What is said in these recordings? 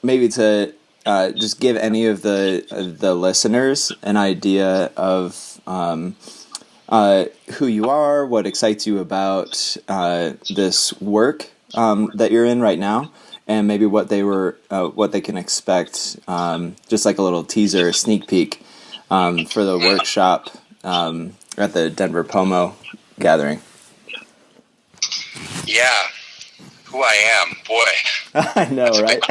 maybe to just give any of the listeners an idea of who you are, what excites you about this work that you're in right now, and maybe what they can expect, just like a little teaser, a sneak peek for the workshop at the Denver POMO Gathering. Yeah, who I am, boy. I know, right?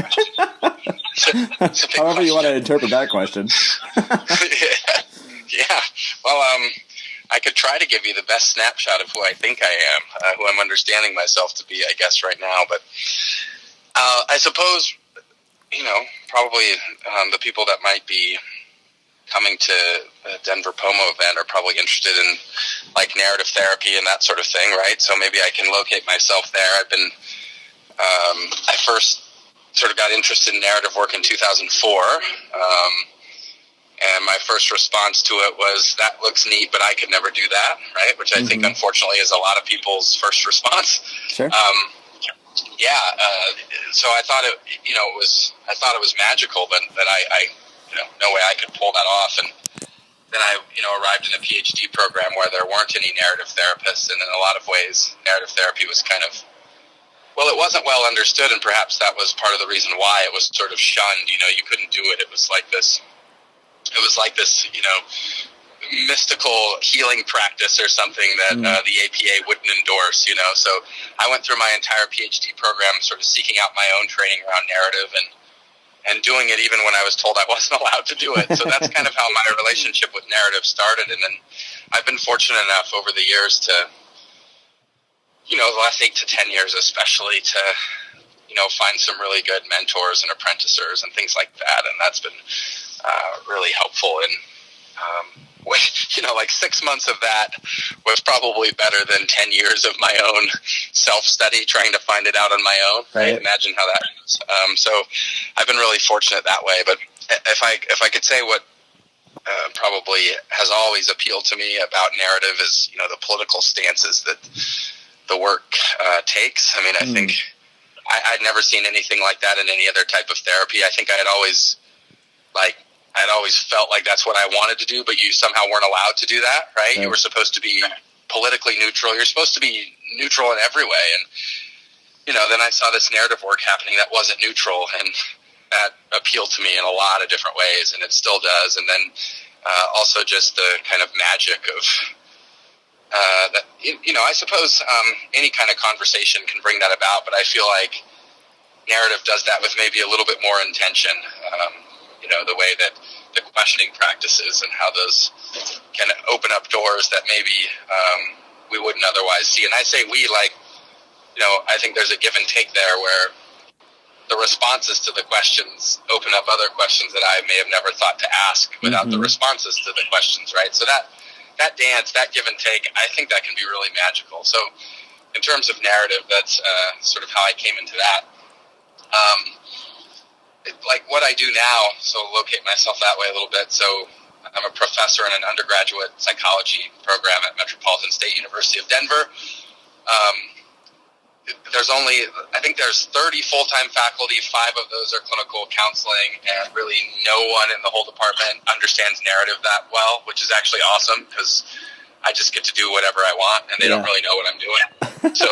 However you want to interpret that question. Yeah. Well, I could try to give you the best snapshot of who I think I am, who I'm understanding myself to be, I guess, right now. But I suppose, probably the people that might be coming to the Denver POMO event are probably interested in like narrative therapy and that sort of thing, right? So maybe I can locate myself there. I've been, I first sort of got interested in narrative work in 2004. And my first response to it was, that looks neat, but I could never do that, right? Which I think, unfortunately, is a lot of people's first response. Sure. So I thought it was magical, but that I no way I could pull that off. And then I, arrived in a PhD program where there weren't any narrative therapists, and in a lot of ways, narrative therapy was kind of, it wasn't well understood, and perhaps that was part of the reason why it was sort of shunned. You couldn't do it. It was like this, mystical healing practice or something that the APA wouldn't endorse, So I went through my entire PhD program sort of seeking out my own training around narrative and doing it even when I was told I wasn't allowed to do it. So that's kind of how my relationship with narrative started. And then I've been fortunate enough over the years to, the last 8 to 10 years especially, to, find some really good mentors and apprentices and things like that. And that's been really helpful. And, 6 months of that was probably better than 10 years of my own self-study trying to find it out on my own. Right. Imagine how that is. So I've been really fortunate that way. But if I could say what probably has always appealed to me about narrative is, the political stances that the work takes. I mean, I think I'd never seen anything like that in any other type of therapy. I think I'd always felt like that's what I wanted to do, but you somehow weren't allowed to do that, right? You were supposed to be politically neutral. You're supposed to be neutral in every way. And, then I saw this narrative work happening that wasn't neutral, and that appealed to me in a lot of different ways, and it still does. And then also just the kind of magic of that, I suppose any kind of conversation can bring that about, but I feel like narrative does that with maybe a little bit more intention. The way that the questioning practices and how those can open up doors that maybe we wouldn't otherwise see. And I say we, I think there's a give and take there where the responses to the questions open up other questions that I may have never thought to ask without the responses to the questions, right? So that dance, that give and take, I think that can be really magical. So in terms of narrative, that's sort of how I came into that. Like what I do now, so locate myself that way a little bit. So I'm a professor in an undergraduate psychology program at Metropolitan State University of Denver. I think there's 30 full-time faculty, 5 of those are clinical counseling, and really no one in the whole department understands narrative that well, which is actually awesome because I just get to do whatever I want, and they don't really know what I'm doing. So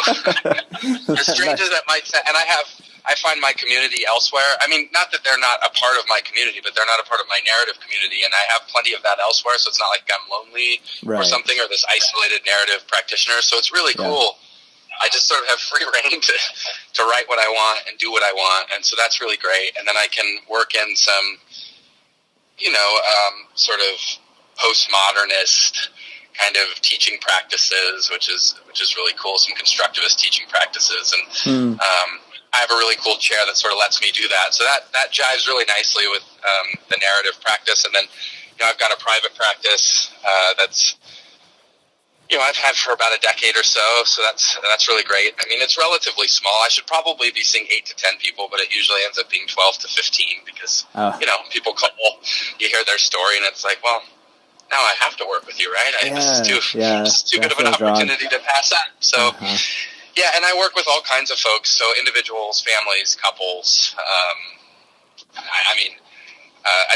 as strange as that might sound, and I find my community elsewhere. I mean, not that they're not a part of my community, but they're not a part of my narrative community, and I have plenty of that elsewhere, so it's not like I'm lonely or something, or this isolated narrative practitioner. So it's really cool. I just sort of have free reign to write what I want and do what I want, and so that's really great. And then I can work in some, sort of postmodernist kind of teaching practices, which is really cool. Some constructivist teaching practices, and I have a really cool chair that sort of lets me do that. So that jives really nicely with the narrative practice. And then, I've got a private practice that's, I've had for about a decade or so. So that's really great. I mean, it's relatively small. I should probably be seeing 8 to 10 people, but it usually ends up being 12 to 15 because, people call, you hear their story, and it's like, well, now I have to work with you, right? This is too good of an opportunity to pass up. So, yeah, and I work with all kinds of folks, so individuals, families, couples,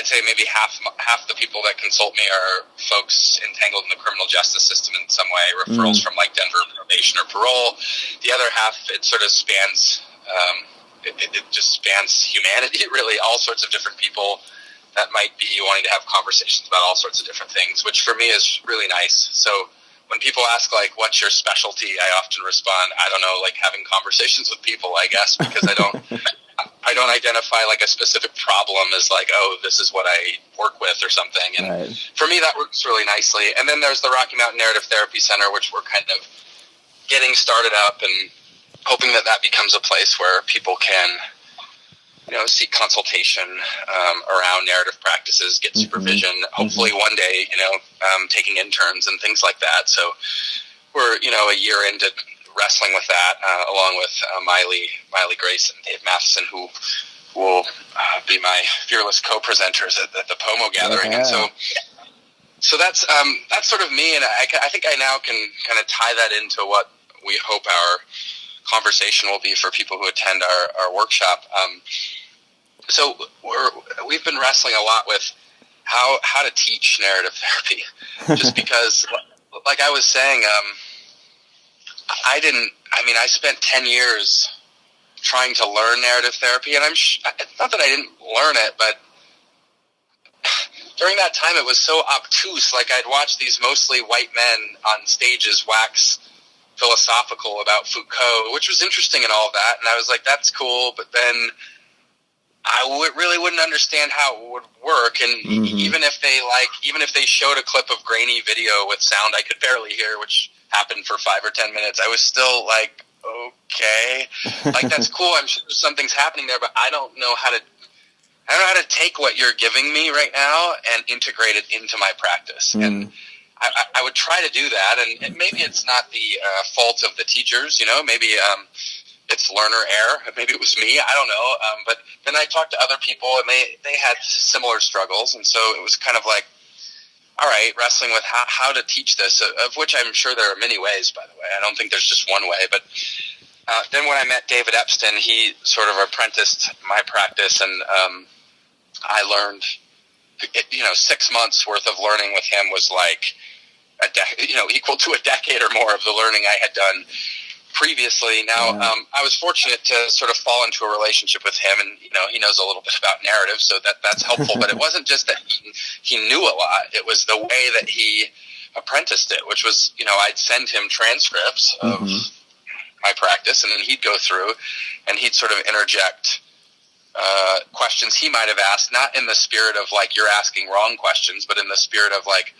I'd say maybe half the people that consult me are folks entangled in the criminal justice system in some way, referrals from like Denver probation or parole. The other half, it sort of spans, it just spans humanity, really, all sorts of different people that might be wanting to have conversations about all sorts of different things, which for me is really nice. So when people ask, like, what's your specialty, I often respond, I don't know, like having conversations with people, I guess, because I don't identify like a specific problem as like, oh, this is what I work with or something. And for me, that works really nicely. And then there's the Rocky Mountain Narrative Therapy Center, which we're kind of getting started up and hoping that becomes a place where people can, seek consultation around narrative practices, get supervision, hopefully one day, taking interns and things like that. So we're, a year into wrestling with that, along with Maile Grace and Dave Matheson, who will be my fearless co-presenters at the POMO Gathering. Yeah. And so that's sort of me, and I think I now can kind of tie that into what we hope our conversation will be for people who attend our workshop. So we've been wrestling a lot with how to teach narrative therapy, just because, like I was saying, I spent 10 years trying to learn narrative therapy, and not that I didn't learn it, but during that time it was so obtuse. Like, I'd watch these mostly white men on stages wax philosophical about Foucault, which was interesting and all that, and I was like, that's cool, but then I really wouldn't understand how it would work, and even if they showed a clip of grainy video with sound I could barely hear, which happened for 5 or 10 minutes, I was still like, okay, like, that's cool, I'm sure something's happening there, but I don't know how to take what you're giving me right now and integrate it into my practice. And I would try to do that, and maybe it's not the fault of the teachers, maybe it's learner error, maybe it was me, I don't know, but then I talked to other people, and they had similar struggles, and so it was kind of like, all right, wrestling with how to teach this, of which I'm sure there are many ways, by the way. I don't think there's just one way. But then when I met David Epstein, he sort of apprenticed my practice, and I learned, 6 months worth of learning with him was like equal to a decade or more of the learning I had done previously. Now, I was fortunate to sort of fall into a relationship with him, and he knows a little bit about narrative, so that's helpful. But it wasn't just that he knew a lot; it was the way that he apprenticed it, which was, I'd send him transcripts of my practice, and then he'd go through, and he'd sort of interject questions he might have asked, not in the spirit of like, you're asking wrong questions, but in the spirit of like,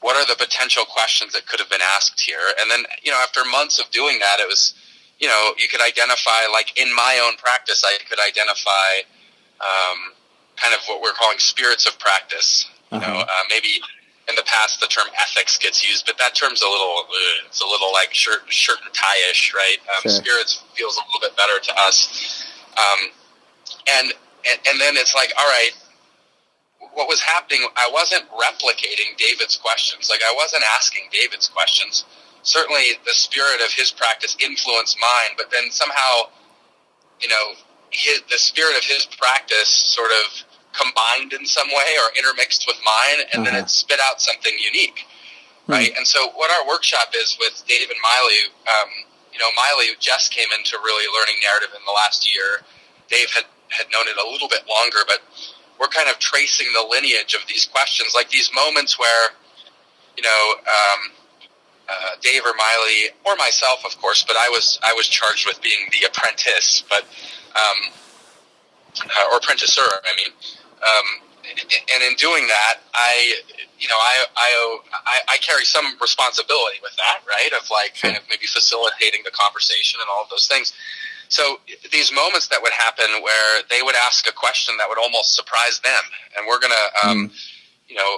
what are the potential questions that could have been asked here? And then, after months of doing that, it was, you could identify, like, in my own practice, I could identify kind of what we're calling spirits of practice. Maybe in the past the term ethics gets used, but that term's it's a little like shirt and tie-ish, right? Sure. Spirits feels a little bit better to us. And then it's like, all right, what was happening, I wasn't replicating David's questions. Like, I wasn't asking David's questions. Certainly the spirit of his practice influenced mine, but then somehow, the spirit of his practice sort of combined in some way or intermixed with mine, and then it spit out something unique, right? And so what our workshop is with Dave and Maile, Maile just came into really learning narrative in the last year. Dave had known it a little bit longer, but we're kind of tracing the lineage of these questions, like these moments where, Dave or Maile, or myself, of course, but I was charged with being the apprentice, but or apprenticer, and in doing that, I carry some responsibility with that, right? Of like kind of maybe facilitating the conversation and all of those things. So these moments that would happen where they would ask a question that would almost surprise them, and we're going to,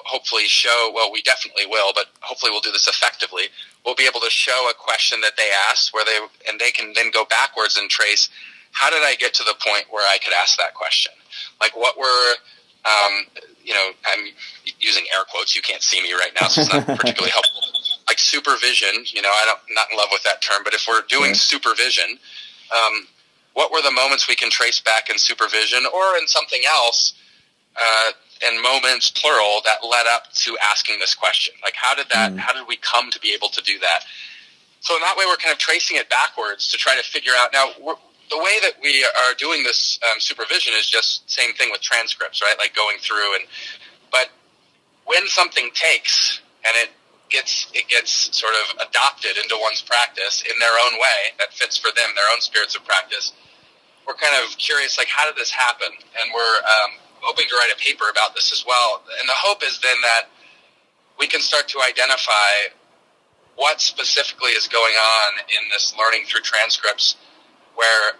hopefully show, well, we definitely will, but hopefully we'll do this effectively. We'll be able to show a question that they asked where they can then go backwards and trace, how did I get to the point where I could ask that question? Like, what were, I'm using air quotes, you can't see me right now, so it's not particularly helpful. Like supervision, I'm not in love with that term, but if we're doing supervision, what were the moments we can trace back in supervision or in something else and moments, plural, that led up to asking this question? Like, how did we come to be able to do that? So in that way, we're kind of tracing it backwards to try to figure out. Now, the way that we are doing this supervision is just same thing with transcripts, right? Like going through but when something takes and it gets sort of adopted into one's practice in their own way that fits for them, their own spirits of practice, we're kind of curious, like, how did this happen? And we're hoping to write a paper about this as well. And the hope is then that we can start to identify what specifically is going on in this learning through transcripts where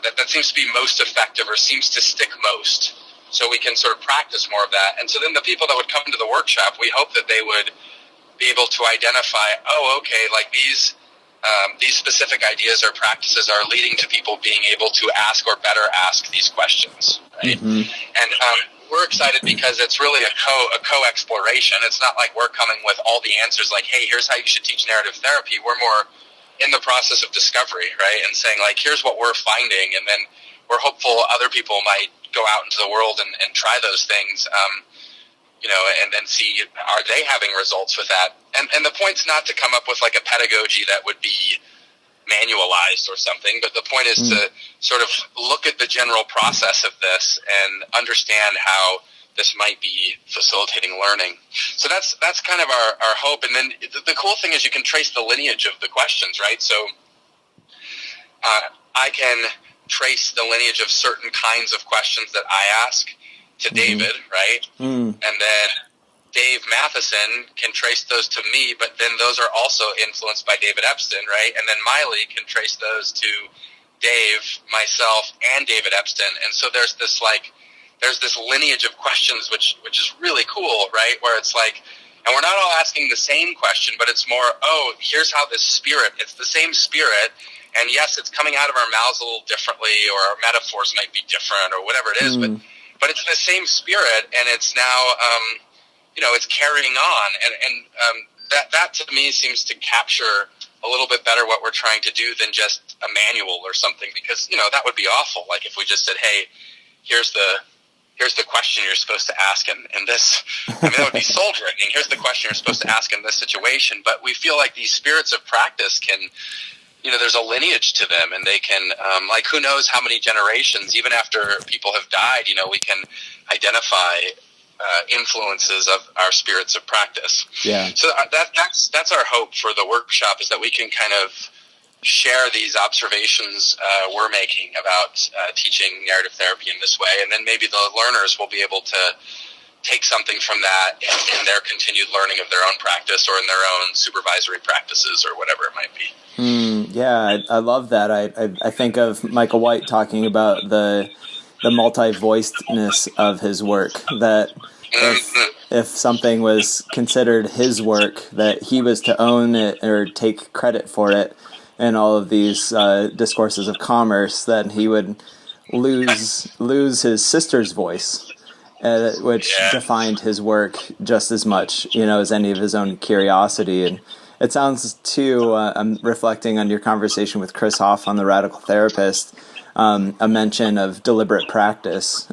that seems to be most effective or seems to stick most, so we can sort of practice more of that. And so then the people that would come to the workshop, we hope that they would be able to identify, like these specific ideas or practices are leading to people being able to ask or better ask these questions, right? Mm-hmm. And we're excited because it's really a co-exploration. It's not like we're coming with all the answers like, hey, here's how you should teach narrative therapy. We're more in the process of discovery, right? And saying, like, here's what we're finding, and then we're hopeful other people might go out into the world and try those things, and then see, are they having results with that? And the point's not to come up with like a pedagogy that would be manualized or something, but the point is to sort of look at the general process of this and understand how this might be facilitating learning. So that's kind of our hope. And then the cool thing is you can trace the lineage of the questions, right? So I can trace the lineage of certain kinds of questions that I ask to David, right? And then Dave Matheson can trace those to me, but then those are also influenced by David Epstein, right? And then Maile can trace those to Dave, myself, and David Epstein. And so there's this lineage of questions, which is really cool, right? Where it's like, and we're not all asking the same question, but it's more, here's how this spirit, it's the same spirit, and yes, it's coming out of our mouths a little differently, or our metaphors might be different, or whatever it is, but it's the same spirit, and it's now, it's carrying on, and that to me seems to capture a little bit better what we're trying to do than just a manual or something, because, that would be awful. Like if we just said, hey, here's the question you're supposed to ask in this, that would be soul-draining. Here's the question you're supposed to ask in this situation. But we feel like these spirits of practice can, there's a lineage to them, and they can, who knows how many generations, even after people have died, we can identify influences of our spirits of practice. Yeah. So that's our hope for the workshop, is that we can kind of share these observations we're making about teaching narrative therapy in this way, and then maybe the learners will be able to take something from that in their continued learning of their own practice or in their own supervisory practices or whatever it might be. Yeah, I love that. I think of Michael White talking about the multi-voicedness of his work, that if something was considered his work, that he was to own it or take credit for it in all of these discourses of commerce, that he would lose his sister's voice, which defined his work just as much, as any of his own curiosity. And it sounds too, I'm reflecting on your conversation with Chris Hoff on The Radical Therapist, a mention of deliberate practice,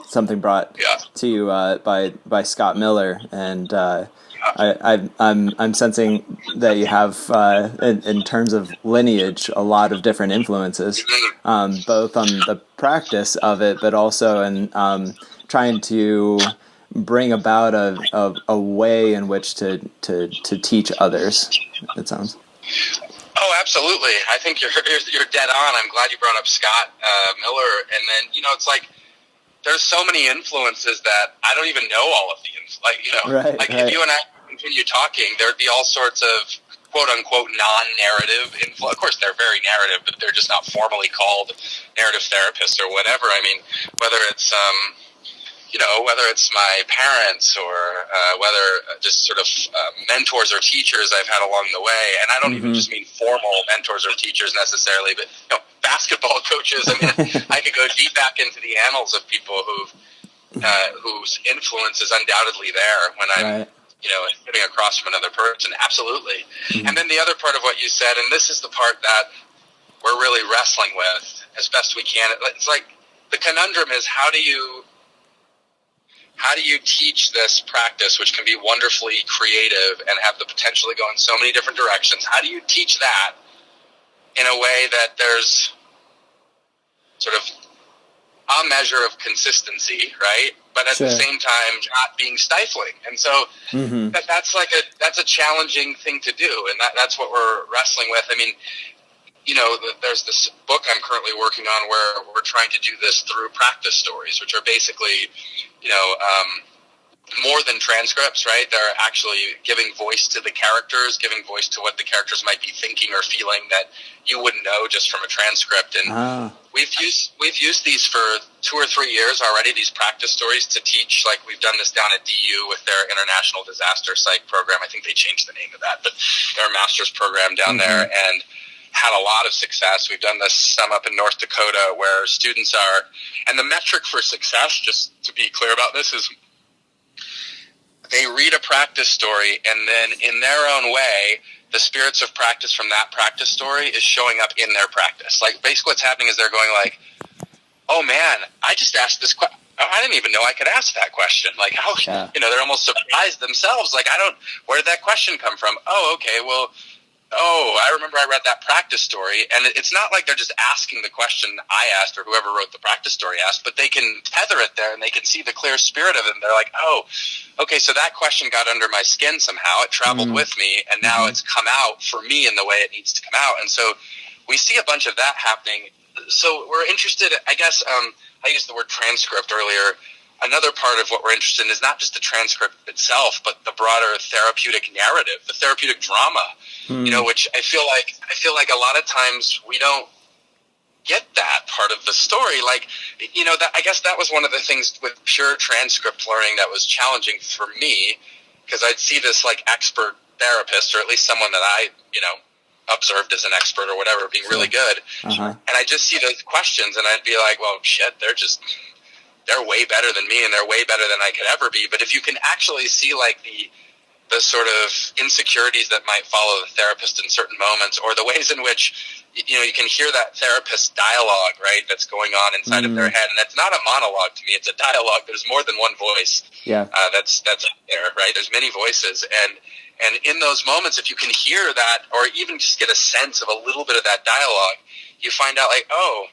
something brought to you by Scott Miller, and I'm sensing that you have, in terms of lineage, a lot of different influences, both on the practice of it, but also in trying to bring about a way in which to teach others. It sounds. Oh, absolutely. I think you're dead on. I'm glad you brought up Scott Miller. And then, it's like there's so many influences that I don't even know all of the if you and I continue talking, there'd be all sorts of quote-unquote non-narrative influence. Of course, they're very narrative, but they're just not formally called narrative therapists or whatever. Whether it's whether it's my parents or whether just sort of mentors or teachers I've had along the way. And I don't even just mean formal mentors or teachers necessarily, but basketball coaches. I could go deep back into the annals of people whose influence is undoubtedly there when I'm sitting across from another person. Absolutely. And then the other part of what you said, and this is the part that we're really wrestling with as best we can. It's like the conundrum is, how do you how do you teach this practice, which can be wonderfully creative and have the potential to go in so many different directions? How do you teach that in a way that there's sort of a measure of consistency, right? But at the same time, not being stifling. And so that's a challenging thing to do. And that's what we're wrestling with. I mean, there's this book I'm currently working on where we're trying to do this through practice stories, which are basically, more than transcripts, right? They're actually giving voice to the characters, giving voice to what the characters might be thinking or feeling that you wouldn't know just from a transcript. And we've used these for 2 or 3 years already, these practice stories to teach. Like, we've done this down at DU with their International Disaster Psych program. I think they changed the name of that, but their master's program down there, and had a lot of success. We've done this some up in North Dakota where students are, and the metric for success, just to be clear about this, is they read a practice story, and then in their own way, the spirits of practice from that practice story is showing up in their practice. Like, basically what's happening is they're going like, oh man, I just asked this question. I didn't even know I could ask that question. Like, how, they're almost surprised themselves. Like, where did that question come from? Oh, okay, well, I remember I read that practice story, and it's not like they're just asking the question I asked or whoever wrote the practice story asked, but they can tether it there, and they can see the clear spirit of it, and they're like, oh, okay, so that question got under my skin somehow. It traveled with me, and now it's come out for me in the way it needs to come out. And so we see a bunch of that happening. So we're interested, I guess, I used the word transcript earlier. Another part of what we're interested in is not just the transcript itself, but the broader therapeutic narrative, the therapeutic drama, which I feel like a lot of times we don't get that part of the story. Like, I guess that was one of the things with pure transcript learning that was challenging for me, because I'd see this like expert therapist, or at least someone that I, observed as an expert or whatever, being really good. And I just see those questions and I'd be like, well, shit, they're way better than me, and they're way better than I could ever be. But if you can actually see like the sort of insecurities that might follow the therapist in certain moments, or the ways in which, you can hear that therapist dialogue, right, that's going on inside of their head. And it's not a monologue to me, it's a dialogue. There's more than one voice. That's there, right? There's many voices. And in those moments, if you can hear that, or even just get a sense of a little bit of that dialogue, you find out like, oh,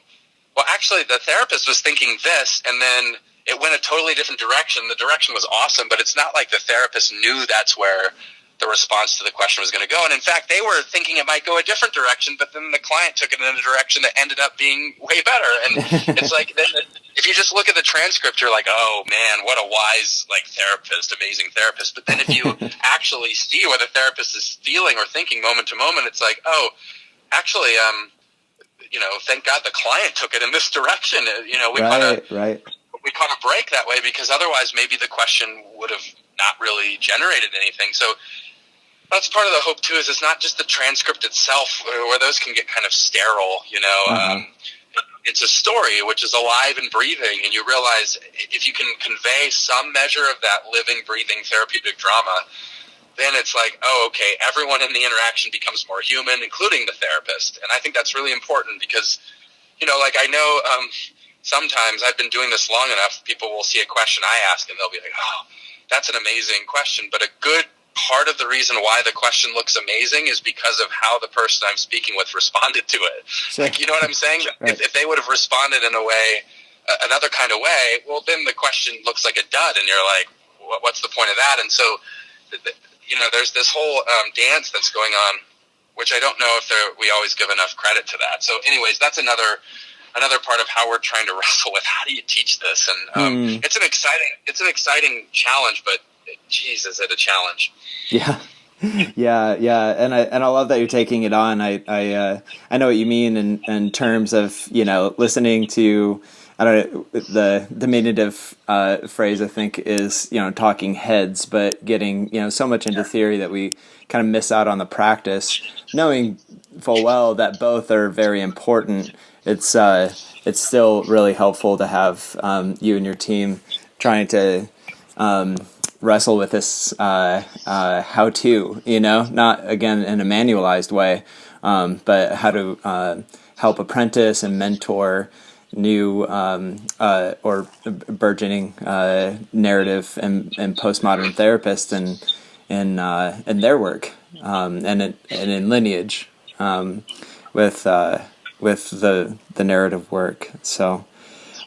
well, actually, the therapist was thinking this, and then it went a totally different direction. The direction was awesome, but it's not like the therapist knew that's where the response to the question was going to go. And in fact, they were thinking it might go a different direction, but then the client took it in a direction that ended up being way better. And it's like, if you just look at the transcript, you're like, oh man, what a wise, therapist, amazing therapist. But then if you actually see what the therapist is feeling or thinking moment to moment, it's like, oh, actually, thank God the client took it in this direction. We caught a break that way, because otherwise maybe the question would have not really generated anything. So that's part of the hope too, is it's not just the transcript itself where those can get kind of sterile, it's a story which is alive and breathing, and you realize if you can convey some measure of that living, breathing therapeutic drama, then it's like, oh, okay, everyone in the interaction becomes more human, including the therapist. And I think that's really important because, I know sometimes I've been doing this long enough, people will see a question I ask and they'll be like, oh, that's an amazing question. But a good part of the reason why the question looks amazing is because of how the person I'm speaking with responded to it. Sure. You know what I'm saying? Right. If they would have responded in a way, another kind of way, well, then the question looks like a dud, and you're like, what's the point of that? And so, there's this whole dance that's going on, which I don't know if we always give enough credit to that. So anyways, that's another part of how we're trying to wrestle with how do you teach this. And it's an exciting challenge, but geez, is it a challenge? Yeah. Yeah. And I love that you're taking it on. I know what you mean in terms of, listening to, I don't know, the diminutive phrase I think is, talking heads, but getting, so much into theory that we kind of miss out on the practice, knowing full well that both are very important. It's still really helpful to have you and your team trying to wrestle with this how-to, not, again, in a manualized way, but how to help apprentice and mentor new or burgeoning narrative and postmodern therapists in their work and in lineage with the narrative work. So.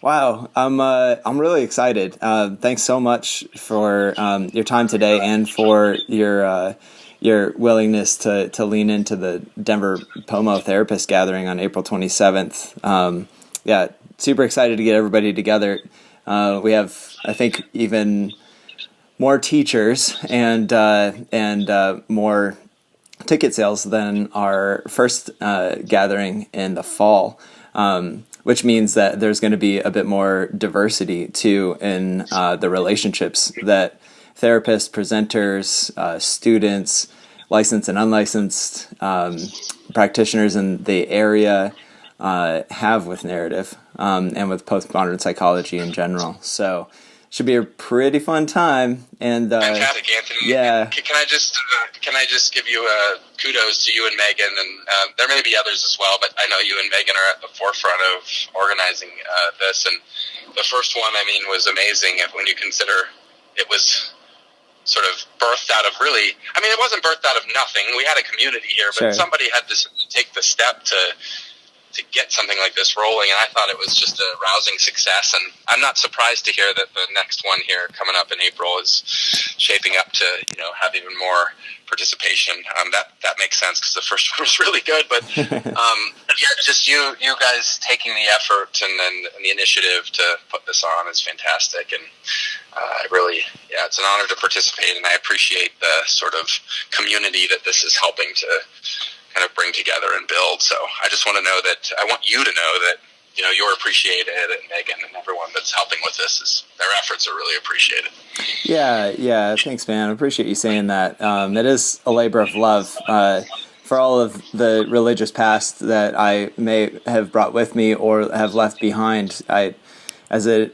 Wow, I'm really excited. Thanks so much for your time today and for your willingness to lean into the Denver POMO Therapists Gathering on April 27th. Yeah, super excited to get everybody together. We have, I think, even more teachers and more ticket sales than our first gathering in the fall. Which means that there's going to be a bit more diversity too in the relationships that therapists, presenters, students, licensed and unlicensed practitioners in the area have with narrative and with postmodern psychology in general. So should be a pretty fun time. And fantastic, Anthony. Yeah. Can I just give you kudos to you and Megan, and there may be others as well, but I know you and Megan are at the forefront of organizing this. And the first one, I mean, was amazing when you consider it was sort of birthed out of really. I mean, it wasn't birthed out of nothing. We had a community here, but somebody had to take the step to get something like this rolling, and I thought it was just a rousing success. And I'm not surprised to hear that the next one here coming up in April is shaping up to have even more participation. That makes sense because the first one was really good, but yeah, just you guys taking the effort and the initiative to put this on is fantastic. And it's an honor to participate, and I appreciate the sort of community that this is helping to kind of bring together and build. So I just want you to know that you're appreciated, and Megan and everyone that's helping with this their efforts are really appreciated. Yeah. Thanks, man. I appreciate you saying that. It is a labor of love for all of the religious past that I may have brought with me or have left behind. As a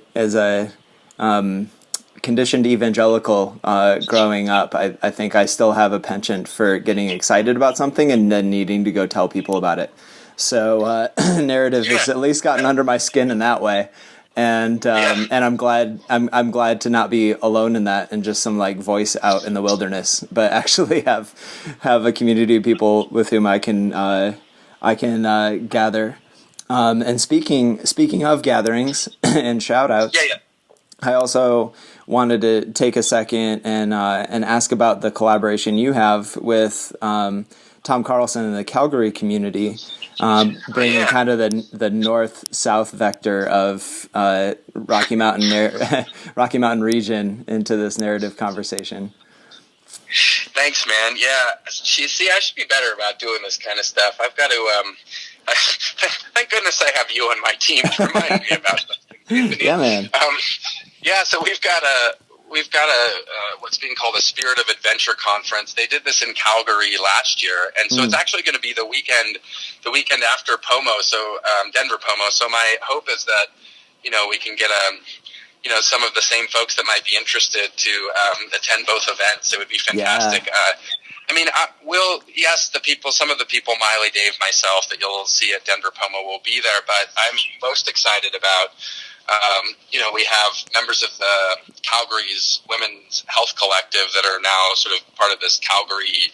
conditioned evangelical growing up, I think I still have a penchant for getting excited about something and then needing to go tell people about it. So narrative has at least gotten under my skin in that way, and I'm glad to not be alone in that and just some like voice out in the wilderness, but actually have a community of people with whom I can gather. And speaking of gatherings and shout outs. I also wanted to take a second and ask about the collaboration you have with Tom Carlson and the Calgary community, bringing kind of the north-south vector of Rocky Mountain region into this narrative conversation. Thanks, man. Yeah, see, I should be better about doing this kind of stuff. I've got to. Thank goodness I have you on my team to remind me about something. Yeah, man. So we've got a what's being called a Spirit of Adventure conference. They did this in Calgary last year, and so it's actually going to be the weekend after POMO, so Denver POMO. So my hope is that we can get some of the same folks that might be interested to attend both events. It would be fantastic. Yeah. Some of the people, Miley, Dave, myself, that you'll see at Denver POMO will be there, but I'm most excited about. We have members of the Calgary's Women's Health Collective that are now sort of part of this Calgary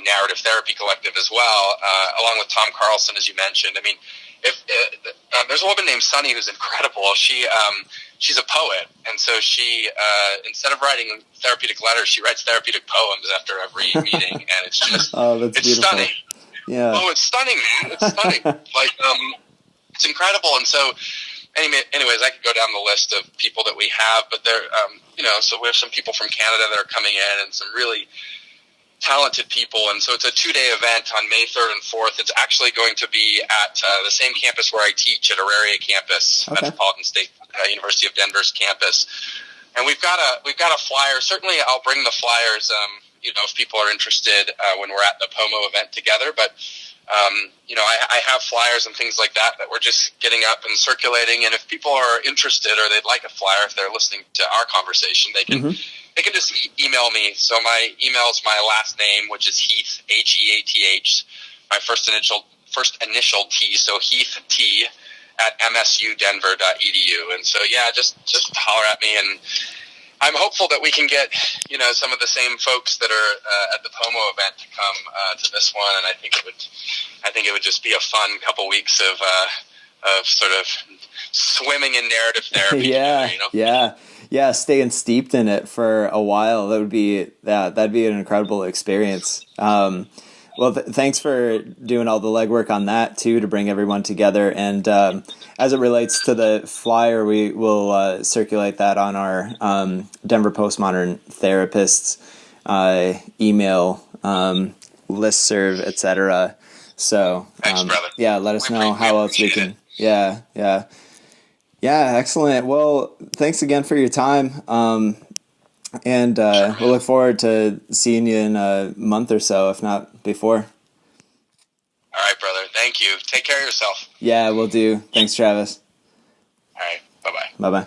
Narrative Therapy Collective as well, along with Tom Carlson, as you mentioned. I mean, there's a woman named Sunny who's incredible. She's a poet, and so she instead of writing therapeutic letters, she writes therapeutic poems after every meeting, and it's just it's stunning. Yeah. Oh, it's stunning, man. It's stunning. It's incredible, and so. Anyways, I could go down the list of people that we have, but they're, so we have some people from Canada that are coming in and some really talented people. And so it's a 2-day event on May 3rd and 4th. It's actually going to be at the same campus where I teach at Auraria campus, Metropolitan State University of Denver's campus. And we've got a flyer. Certainly I'll bring the flyers, if people are interested when we're at the POMO event together, but I have flyers and things like that we're just getting up and circulating. And if people are interested or they'd like a flyer, if they're listening to our conversation, they can just email me. So my email is my last name, which is Heath, Heath, my first initial T. So Heath T at msudenver.edu. And so, yeah, just holler at me, and I'm hopeful that we can get, some of the same folks that are at the POMO event to come to this one. And I think it would just be a fun couple weeks of sort of swimming in narrative therapy. Yeah. Staying steeped in it for a while. That'd be an incredible experience. Well, thanks for doing all the legwork on that too, to bring everyone together. And as it relates to the flyer, we will circulate that on our Denver Postmodern Therapists email listserv, etc. So thanks, brother. Yeah, let us know how else we can. Yeah, excellent. Well, thanks again for your time. And we'll look forward to seeing you in a month or so, if not before. All right, brother. Thank you. Take care of yourself. Yeah, will do. Thanks, Travis. All right. Bye-bye. Bye-bye.